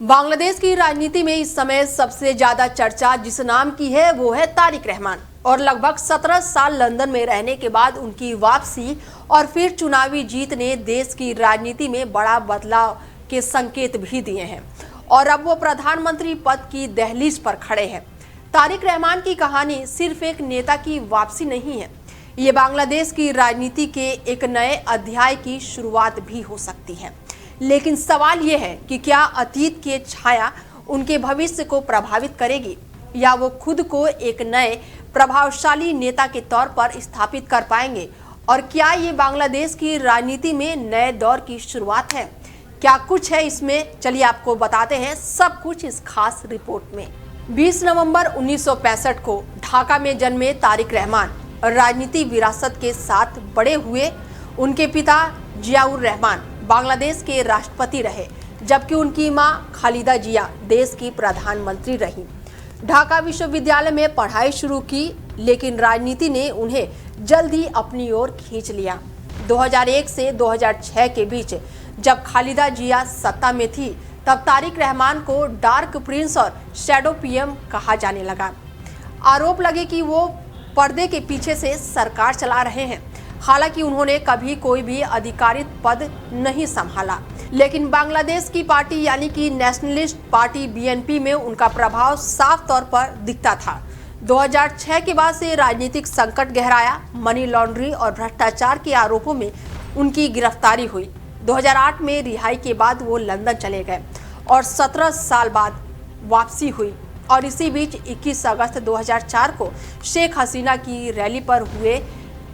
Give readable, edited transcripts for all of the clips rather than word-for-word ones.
बांग्लादेश की राजनीति में इस समय सबसे ज्यादा चर्चा जिस नाम की है वो है तारिक रहमान। और लगभग 17 साल लंदन में रहने के बाद उनकी वापसी और फिर चुनावी जीत ने देश की राजनीति में बड़ा बदलाव के संकेत भी दिए हैं और अब वो प्रधानमंत्री पद की दहलीज पर खड़े हैं। तारिक रहमान की कहानी सिर्फ एक नेता की वापसी नहीं है, ये बांग्लादेश की राजनीति के एक नए अध्याय की शुरुआत भी हो सकती है। लेकिन सवाल ये है कि क्या अतीत की छाया उनके भविष्य को प्रभावित करेगी या वो खुद को एक नए प्रभावशाली नेता के तौर पर स्थापित कर पाएंगे, और क्या ये बांग्लादेश की राजनीति में नए दौर की शुरुआत है? क्या कुछ है इसमें, चलिए आपको बताते हैं सब कुछ इस खास रिपोर्ट में। 20 नवंबर 1965 को ढाका में जन्मे तारिक रहमान राजनीति विरासत के साथ बड़े हुए। उनके पिता जियाउर रहमान बांग्लादेश के राष्ट्रपति रहे, जबकि उनकी मां खालिदा जिया देश की प्रधानमंत्री रही। ढाका विश्वविद्यालय में पढ़ाई शुरू की, लेकिन राजनीति ने उन्हें जल्द ही अपनी ओर खींच लिया। 2001 से 2006 के बीच जब खालिदा जिया सत्ता में थी, तब तारिक रहमान को डार्क प्रिंस और शैडो पीएम कहा जाने लगा। आरोप लगे कि वो पर्दे के पीछे से सरकार चला रहे हैं। हालांकि उन्होंने कभी कोई भी अधिकारित पद नहीं संभाला, लेकिन बांग्लादेश की पार्टी यानी कि नेशनलिस्ट पार्टी बीएनपी में उनका प्रभाव साफ तौर पर दिखता था। 2006 के बाद से राजनीतिक संकट गहराया। मनी लॉन्ड्रिंग और भ्रष्टाचार के आरोपों में उनकी गिरफ्तारी हुई। 2008 में रिहाई के बाद वो लंदन चले गए और 17 साल बाद वापसी हुई। और इसी बीच 21 अगस्त 2004 को शेख हसीना की रैली पर हुए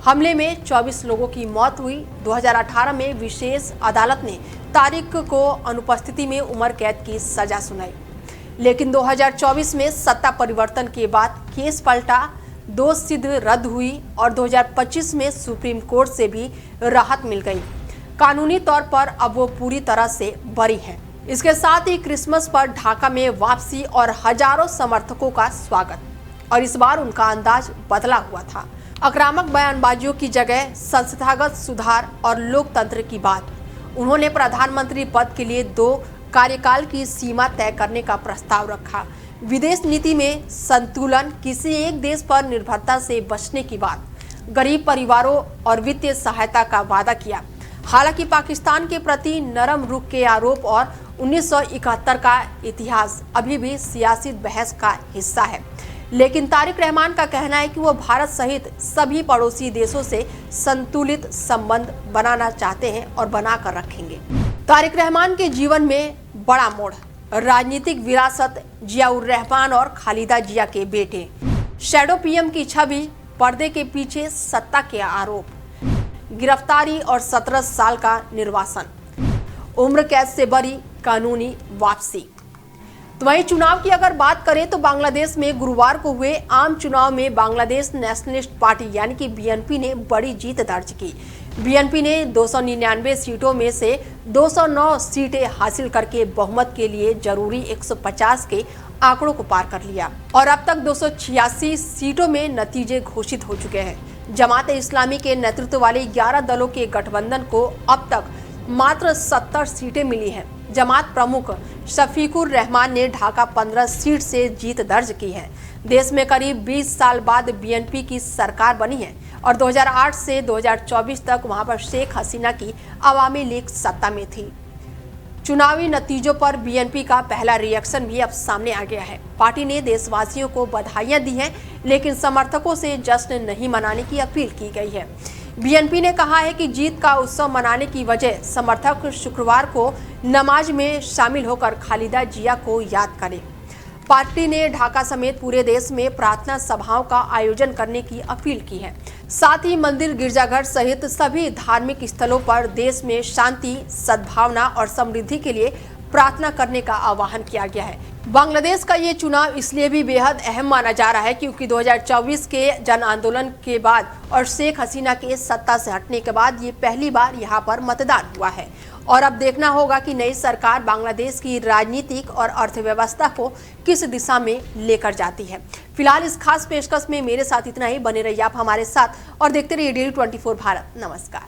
हमले में 24 लोगों की मौत हुई। 2018 में विशेष अदालत ने तारिक को अनुपस्थिति में उम्र कैद की सजा सुनाई, लेकिन 2024 में सत्ता परिवर्तन के बाद केस पलटा, दोष सिद्ध रद्द हुई और 2025 में सुप्रीम कोर्ट से भी राहत मिल गई। कानूनी तौर पर अब वो पूरी तरह से बरी हैं। इसके साथ ही क्रिसमस पर ढाका में वापसी और हजारों समर्थकों का स्वागत, और इस बार उनका अंदाज बदला हुआ था। आक्रामक बयानबाजियों की जगह संस्थागत सुधार और लोकतंत्र की बात। उन्होंने प्रधानमंत्री पद के लिए 2 कार्यकाल की सीमा तय करने का प्रस्ताव रखा। विदेश नीति में संतुलन, किसी एक देश पर निर्भरता से बचने की बात, गरीब परिवारों और वित्तीय सहायता का वादा किया। हालांकि पाकिस्तान के प्रति नरम रुख के आरोप और 1971 का इतिहास अभी भी सियासी बहस का हिस्सा है, लेकिन तारिक रहमान का कहना है कि वो भारत सहित सभी पड़ोसी देशों से संतुलित संबंध बनाना चाहते हैं और बनाकर रखेंगे। तारिक रहमान के जीवन में बड़ा मोड़, राजनीतिक विरासत, जियाउर रहमान और खालिदा जिया के बेटे, शैडो पीएम की छवि, पर्दे के पीछे सत्ता के आरोप, गिरफ्तारी और 17 साल का निर्वासन, उम्र कैद से बरी, कानूनी वापसी। तो वहीं चुनाव की अगर बात करें तो बांग्लादेश में गुरुवार को हुए आम चुनाव में बांग्लादेश नेशनलिस्ट पार्टी यानी कि बीएनपी ने बड़ी जीत दर्ज की। बीएनपी ने 299 सीटों में से 209 सीटें हासिल करके बहुमत के लिए जरूरी 150 के आंकड़ों को पार कर लिया और अब तक 286 सीटों में नतीजे घोषित हो चुके हैं। जमात इस्लामी के नेतृत्व वाले 11 दलों के गठबंधन को अब तक मात्र 70 सीटें मिली हैं। जमात प्रमुख शफीकुर रहमान ने ढाका 15 सीट से जीत दर्ज की है। देश में करीब 20 साल बाद बीएनपी की सरकार बनी है और 2008 से 2024 तक वहां पर शेख हसीना की अवामी लीग सत्ता में थी। चुनावी नतीजों पर बीएनपी का पहला रिएक्शन भी अब सामने आ गया है। पार्टी ने देशवासियों को बधाइयां दी हैं, लेकिन समर्थकों से जश्न नहीं मनाने की अपील की गई है। बीएनपी ने कहा है कि जीत का उत्सव मनाने की वजह समर्थक शुक्रवार को नमाज में शामिल होकर खालिदा जिया को याद करें। पार्टी ने ढाका समेत पूरे देश में प्रार्थना सभाओं का आयोजन करने की अपील की है। साथ ही मंदिर, गिरजाघर सहित सभी धार्मिक स्थलों पर देश में शांति, सद्भावना और समृद्धि के लिए प्रार्थना करने का आह्वान किया गया है। बांग्लादेश का ये चुनाव इसलिए भी बेहद अहम माना जा रहा है क्योंकि 2024 के जन आंदोलन के बाद और शेख हसीना के सत्ता से हटने के बाद ये पहली बार यहाँ पर मतदान हुआ है और अब देखना होगा कि नई सरकार बांग्लादेश की राजनीतिक और अर्थव्यवस्था को किस दिशा में लेकर जाती है। फिलहाल इस खास पेशकश में मेरे साथ इतना ही। बने रहिए आप हमारे साथ और देखते रहिए डेली 24 भारत। नमस्कार।